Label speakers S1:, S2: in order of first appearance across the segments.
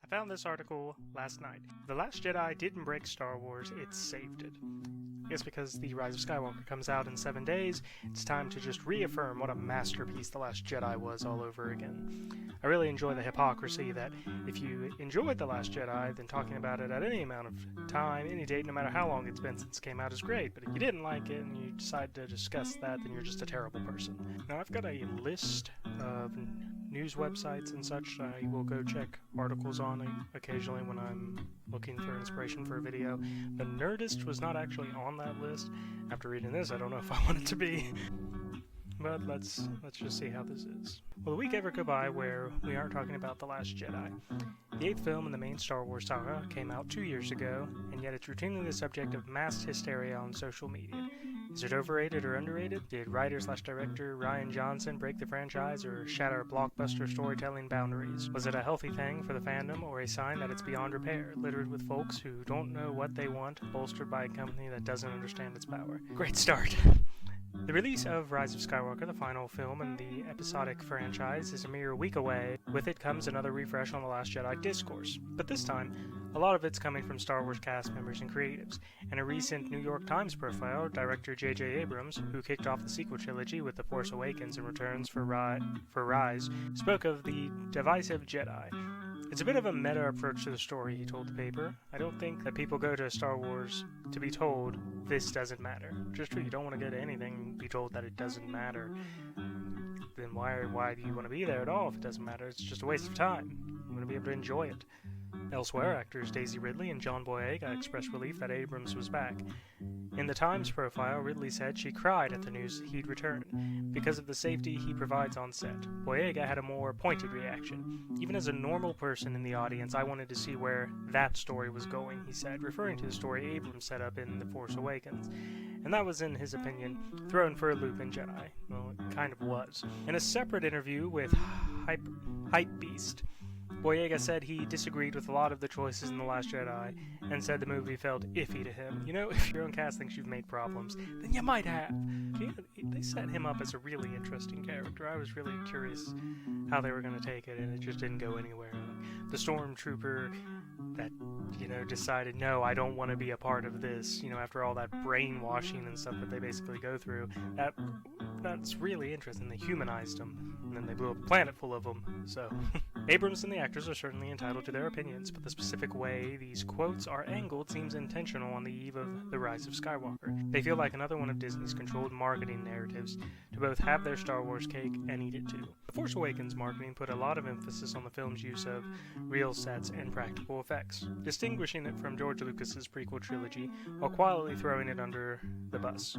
S1: I found this article last night. The Last Jedi didn't break Star Wars, it saved it. It's because the Rise of Skywalker comes out in 7 days, it's time to just reaffirm what a masterpiece The Last Jedi was all over again. I really enjoy the hypocrisy that if you enjoyed The Last Jedi, then talking about it at any amount of time, any date, no matter how long it's been since it came out is great, but if you didn't like it and you decide to discuss that, then you're just a terrible person. Now I've got a list of news websites and such I will go check articles on occasionally when I'm looking for inspiration for a video. The Nerdist was not actually on that list. After reading this, I don't know if I want it to be. But let's just see how this is. Will a week ever go by where we aren't talking about The Last Jedi? The 8th film in the main Star Wars saga came out 2 years ago, and yet it's routinely the subject of mass hysteria on social media. Is it overrated or underrated? Did writer/director Rian Johnson break the franchise or shatter blockbuster storytelling boundaries? Was it a healthy thing for the fandom or a sign that it's beyond repair, littered with folks who don't know what they want, bolstered by a company that doesn't understand its power? Great start! The release of Rise of Skywalker, the final film in the episodic franchise, is a mere week away. With it comes another refresh on The Last Jedi discourse, but this time, a lot of it's coming from Star Wars cast members and creatives. In a recent New York Times profile, director J.J. Abrams, who kicked off the sequel trilogy with The Force Awakens and returns for Rise, spoke of the divisive Jedi. It's a bit of a meta approach to the story, he told the paper. I don't think that people go to Star Wars to be told this doesn't matter. Which is true, you don't want to go to anything and be told that it doesn't matter. Then why do you want to be there at all if it doesn't matter? It's just a waste of time. You want to be able to enjoy it. Elsewhere, actors Daisy Ridley and John Boyega expressed relief that Abrams was back. In the Times profile, Ridley said she cried at the news he'd return, because of the safety he provides on set. Boyega had a more pointed reaction. Even as a normal person in the audience, I wanted to see where that story was going, he said, referring to the story Abrams set up in The Force Awakens. And that was, in his opinion, thrown for a loop in Jedi. Well, it kind of was. In a separate interview with Hypebeast, Boyega said he disagreed with a lot of the choices in The Last Jedi, and said the movie felt iffy to him. You know, if your own cast thinks you've made problems, then you might have. They set him up as a really interesting character. I was really curious how they were going to take it, and it just didn't go anywhere. The stormtrooper that, decided, no, I don't want to be a part of this, after all that brainwashing and stuff that they basically go through, that's really interesting. They humanized him, and then they blew up a planet full of them, so... Abrams and the actors are certainly entitled to their opinions, but the specific way these quotes are angled seems intentional on the eve of The Rise of Skywalker. They feel like another one of Disney's controlled marketing narratives to both have their Star Wars cake and eat it too. The Force Awakens marketing put a lot of emphasis on the film's use of real sets and practical effects, distinguishing it from George Lucas's prequel trilogy while quietly throwing it under the bus.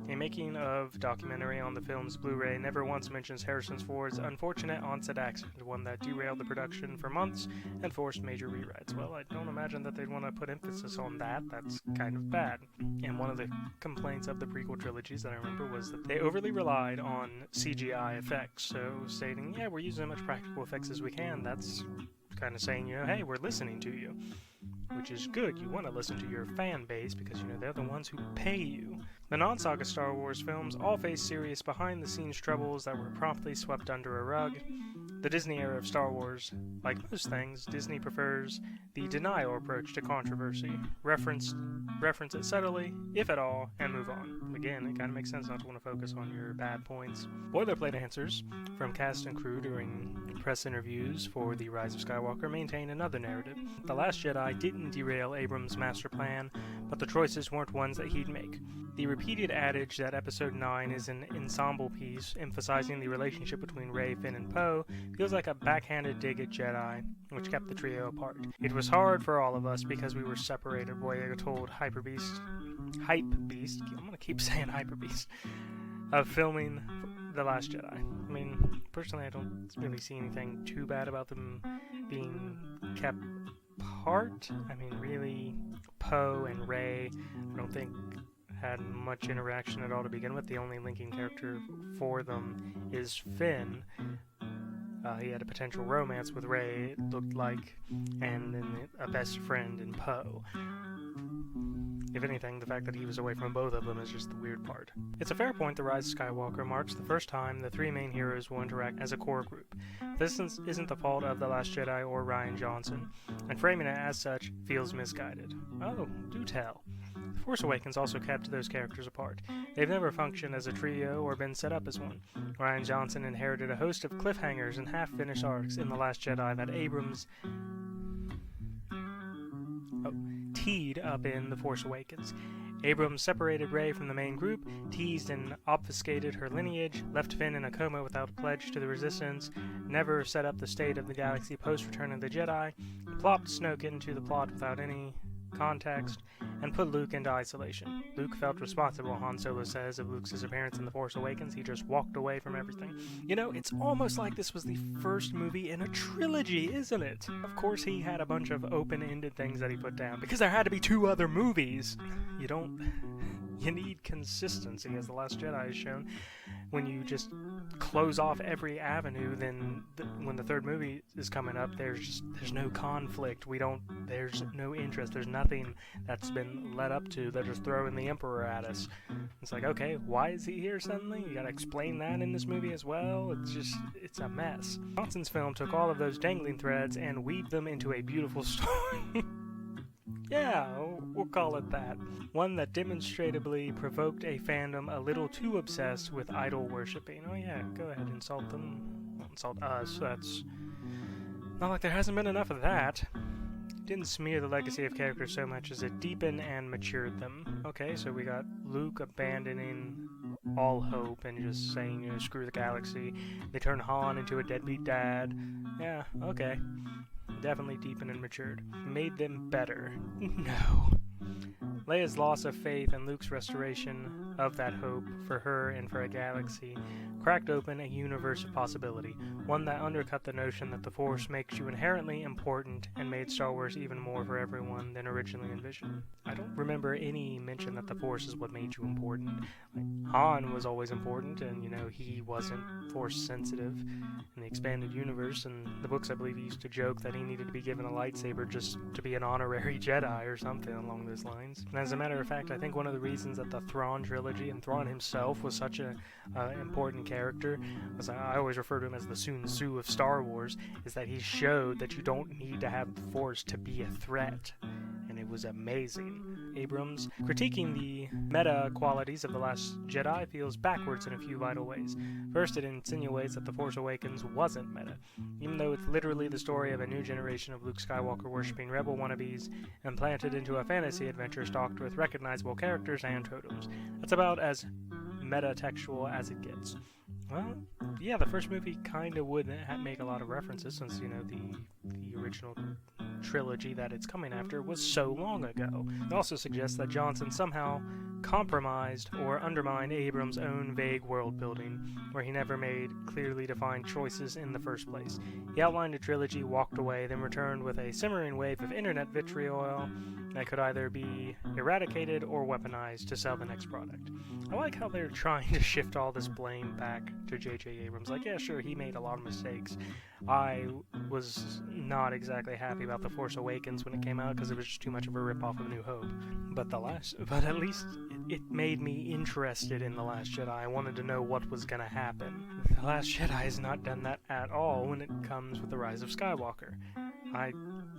S1: A making-of documentary on the film's Blu-ray never once mentions Harrison Ford's unfortunate onset accident, one that derailed the production for months and forced major rewrites. Well, I don't imagine that they'd want to put emphasis on that. That's kind of bad. And one of the complaints of the prequel trilogies that I remember was that they overly relied on CGI effects. So stating, yeah, we're using as much practical effects as we can, that's kind of saying, hey, we're listening to you. Which is good. You want to listen to your fan base because, they're the ones who pay you. The non-saga Star Wars films all face serious behind-the-scenes troubles that were promptly swept under a rug. The Disney era of Star Wars, like most things, Disney prefers the denial approach to controversy. Reference it subtly, if at all, and move on. Again, it kind of makes sense not to want to focus on your bad points. Boilerplate answers from cast and crew during press interviews for The Rise of Skywalker maintain another narrative. The Last Jedi didn't derail Abrams' master plan, but the choices weren't ones that he'd make. The repeated adage that Episode 9 is an ensemble piece, emphasizing the relationship between Rey, Finn, and Poe, feels like a backhanded dig at Jedi, which kept the trio apart. It was hard for all of us because we were separated, Boyega told Hypebeast, I'm gonna keep saying Hypebeast, of filming The Last Jedi. I mean, personally, I don't really see anything too bad about them being kept apart. I mean, really, Poe and Rey, I don't think had much interaction at all to begin with. The only linking character for them is Finn. He had a potential romance with Rey, it looked like, and then a best friend in Poe. If anything, the fact that he was away from both of them is just the weird part. It's a fair point the Rise of Skywalker marks the first time the three main heroes will interact as a core group. This isn't the fault of The Last Jedi or Rian Johnson, and framing it as such feels misguided. Oh, do tell. The Force Awakens also kept those characters apart. They've never functioned as a trio or been set up as one. Rian Johnson inherited a host of cliffhangers and half-finished arcs in The Last Jedi that Abrams teed up in The Force Awakens. Abrams separated Rey from the main group, teased and obfuscated her lineage, left Finn in a coma without a pledge to the Resistance, never set up the state of the galaxy post-Return of the Jedi, plopped Snoke into the plot without any context, and put Luke into isolation. Luke felt responsible, Han Solo says, of Luke's disappearance in The Force Awakens. He just walked away from everything. You know, it's almost like this was the first movie in a trilogy, isn't it? Of course he had a bunch of open-ended things that he put down, because there had to be 2 other movies. You need consistency, as The Last Jedi has shown. When you just close off every avenue, then when the 3rd movie is coming up, there's no conflict. There's no interest. There's nothing that's been led up to. They're just throwing the Emperor at us. It's like, okay, why is he here suddenly? You gotta explain that in this movie as well. It's a mess. Johnson's film took all of those dangling threads and weaved them into a beautiful story. Yeah, we'll call it that. One that demonstrably provoked a fandom a little too obsessed with idol worshipping. Oh yeah, go ahead, insult them. Don't insult us, that's not like there hasn't been enough of that. It didn't smear the legacy of characters so much as it deepened and matured them. Okay, so we got Luke abandoning all hope and just saying, screw the galaxy. They turn Han into a deadbeat dad. Yeah, okay. Definitely deepened and matured. Made them better. No. Leia's loss of faith and Luke's restoration of that hope for her and for a galaxy cracked open a universe of possibility, one that undercut the notion that the Force makes you inherently important and made Star Wars even more for everyone than originally envisioned. I don't remember any mention that the Force is what made you important. Han was always important, and he wasn't Force sensitive in the expanded universe. And the books, I believe, he used to joke that he needed to be given a lightsaber just to be an honorary Jedi or something along those lines. And as a matter of fact, I think one of the reasons that the Thrawn trilogy and Thrawn himself was such a important character, as I always refer to him as the Sun Tzu of Star Wars, is that he showed that you don't need to have the Force to be a threat. And it was amazing. Abrams, critiquing the meta qualities of The Last Jedi, feels backwards in a few vital ways. First, it insinuates that The Force Awakens wasn't meta, even though it's literally the story of a new generation of Luke Skywalker worshipping rebel wannabes implanted into a fantasy adventure stocked with recognizable characters and totems. That's about as meta-textual as it gets. Well, yeah, the first movie kind of would make a lot of references since, the original trilogy that it's coming after was so long ago. It also suggests that Johnson somehow compromised or undermined Abrams' own vague world building, where he never made clearly defined choices in the first place. He outlined a trilogy, walked away, then returned with a simmering wave of internet vitriol that could either be eradicated or weaponized to sell the next product. I like how they're trying to shift all this blame back to J.J. Abrams. Like, yeah, sure, he made a lot of mistakes. I was not exactly happy about The Force Awakens when it came out because it was just too much of a rip-off of New Hope. But at least it made me interested in The Last Jedi. I wanted to know what was going to happen. The Last Jedi has not done that at all when it comes with The Rise of Skywalker. I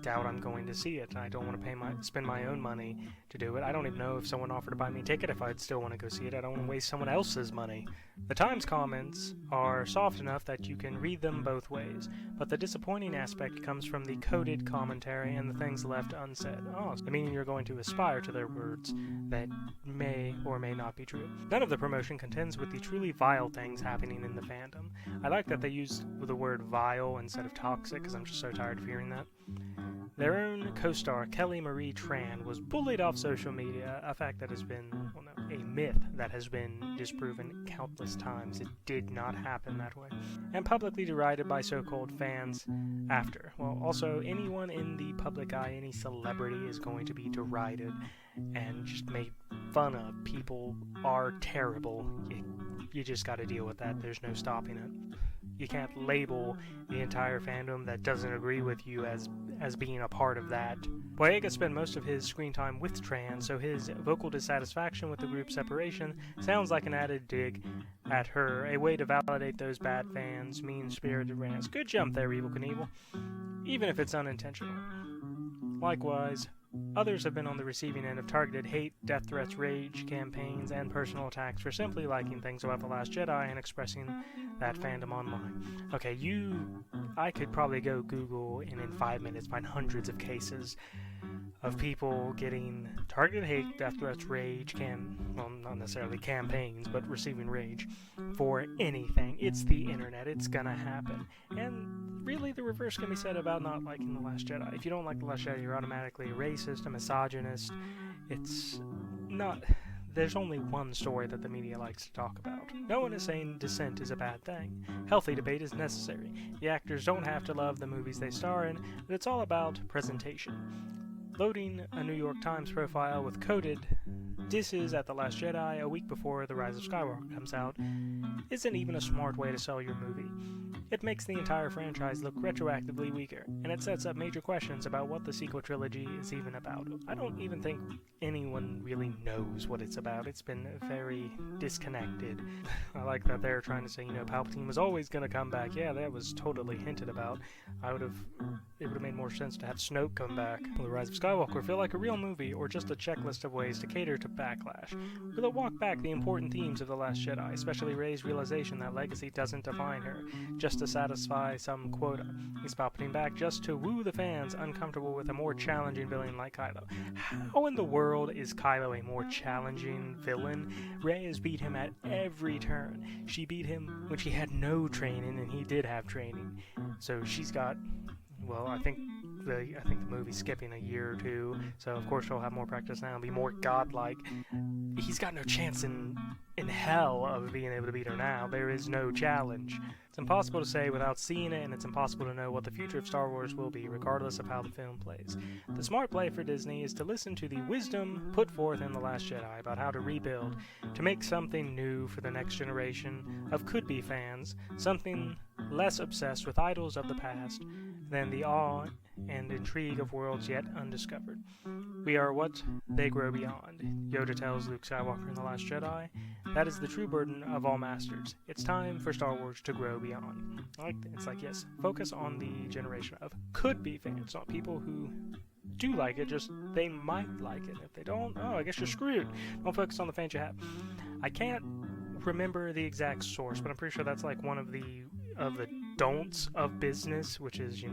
S1: doubt I'm going to see it. I don't want to spend my own money to do it. I don't even know if someone offered to buy me a ticket if I'd still want to go see it. I don't want to waste someone else's money. The Times comments are soft enough that you can read them both ways, but the disappointing aspect comes from the coded commentary and the things left unsaid. Meaning you're going to aspire to their words that may or may not be true. None of the promotion contends with the truly vile things happening in the fandom. I like that they used the word vile instead of toxic, because I'm just so tired of hearing that. Their own co-star, Kelly Marie Tran, was bullied off social media, a fact that has been, a myth that has been disproven countless times. It did not happen that way. And publicly derided by so-called fans after. Well, also, anyone in the public eye, any celebrity, is going to be derided and just made fun of. People are terrible. You just gotta deal with that. There's no stopping it. You can't label the entire fandom that doesn't agree with you as as being a part of that. Boyega spent most of his screen time with Tran, so his vocal dissatisfaction with the group's separation sounds like an added dig at her, a way to validate those bad fans, mean-spirited rants. Good jump there, Evel Knievel, even if it's unintentional. Likewise, others have been on the receiving end of targeted hate, death threats, rage campaigns, and personal attacks for simply liking things about The Last Jedi and expressing that fandom online. Okay, I could probably go Google and in 5 minutes find hundreds of cases of people getting targeted hate, death threats, rage, well, not necessarily campaigns, but receiving rage for anything. It's the internet. It's gonna happen. And really, the reverse can be said about not liking The Last Jedi. If you don't like The Last Jedi, you're automatically a racist, a misogynist. It's not... There's only one story that the media likes to talk about. No one is saying dissent is a bad thing. Healthy debate is necessary. The actors don't have to love the movies they star in, but it's all about presentation. Loading a New York Times profile with coded disses at The Last Jedi a week before The Rise of Skywalker comes out isn't even a smart way to sell your movie. It makes the entire franchise look retroactively weaker, and it sets up major questions about what the sequel trilogy is even about. I don't even think anyone really knows what it's about. It's been very disconnected. I like that they're trying to say, Palpatine was always going to come back. Yeah, that was totally hinted about. It would have made more sense to have Snoke come back. Will The Rise of Skywalker feel like a real movie, or just a checklist of ways to cater to backlash? Will it walk back the important themes of The Last Jedi, especially Rey's realization that legacy doesn't define her, just to satisfy some quota? Is Palpatine back just to woo the fans uncomfortable with a more challenging villain like Kylo? How in the world is Kylo a more challenging villain? Rey has beat him at every turn. She beat him when she had no training, and he did have training. So she's got... Well, I think the movie's skipping a year or two, so of course she'll have more practice now and be more godlike. He's got no chance in hell of being able to beat her now. There is no challenge. It's impossible to say without seeing it, and it's impossible to know what the future of Star Wars will be, regardless of how the film plays. The smart play for Disney is to listen to the wisdom put forth in The Last Jedi about how to rebuild, to make something new for the next generation of could-be fans, something less obsessed with idols of the past than the awe and intrigue of worlds yet undiscovered. We are what they grow beyond, Yoda tells Luke Skywalker in The Last Jedi. That is the true burden of all masters. It's time for Star Wars to grow beyond. It's like, yes, focus on the generation of could-be fans, not people who do like it, just they might like it. If they don't, I guess you're screwed. Don't focus on the fans you have. I can't remember the exact source, but I'm pretty sure that's like one of the don'ts of business, which is,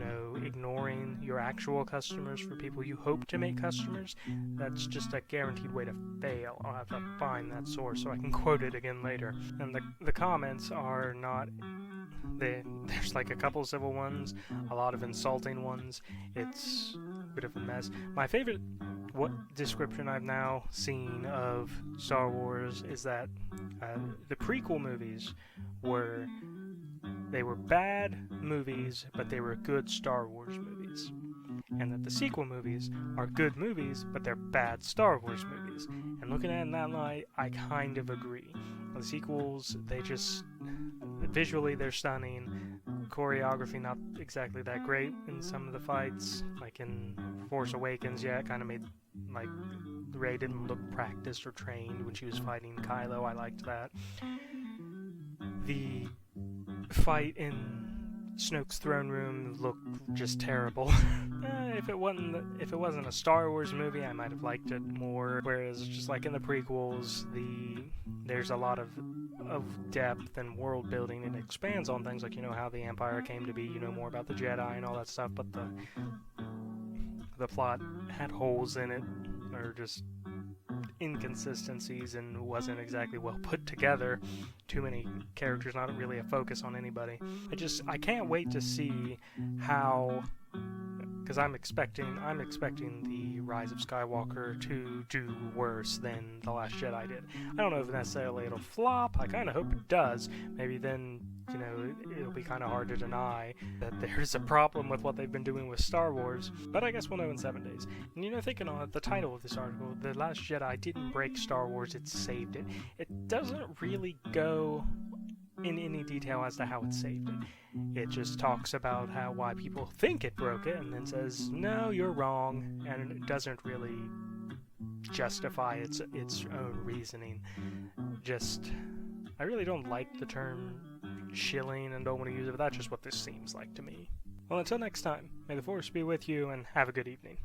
S1: ignoring your actual customers for people you hope to make customers. That's just a guaranteed way to fail. I'll have to find that source so I can quote it again later. And the comments are not... There's like a couple civil ones, a lot of insulting ones. It's a bit of a mess. My favorite description I've now seen of Star Wars is that the prequel movies were bad movies, but they were good Star Wars movies. And that the sequel movies are good movies, but they're bad Star Wars movies. And looking at it in that light, I kind of agree. The sequels, visually they're stunning. Choreography not exactly that great in some of the fights. Like in Force Awakens, it kind of made, Rey didn't look practiced or trained when she was fighting Kylo. I liked that. The fight in Snoke's throne room looked just terrible. If it wasn't a Star Wars movie, I might have liked it more. Whereas just like in the prequels, there's a lot of depth and world building, and it expands on things like how the Empire came to be, more about the Jedi and all that stuff. But the plot had holes in it, or just inconsistencies, and wasn't exactly well put together. Too many characters, not really a focus on anybody. I can't wait to see how, because I'm expecting the Rise of Skywalker to do worse than The Last Jedi did. I don't know if necessarily it'll flop. I kind of hope it does. Maybe then, it'll be kind of hard to deny that there's a problem with what they've been doing with Star Wars. But I guess we'll know in 7 days. And thinking on the title of this article, The Last Jedi didn't break Star Wars, it saved it. It doesn't really go in any detail as to how it saved it. It just talks about why people think it broke it, and then says, no, you're wrong, and it doesn't really justify its own reasoning. I really don't like the term shilling and don't want to use it, but that's just what this seems like to me. Well, until next time, may the Force be with you, and have a good evening.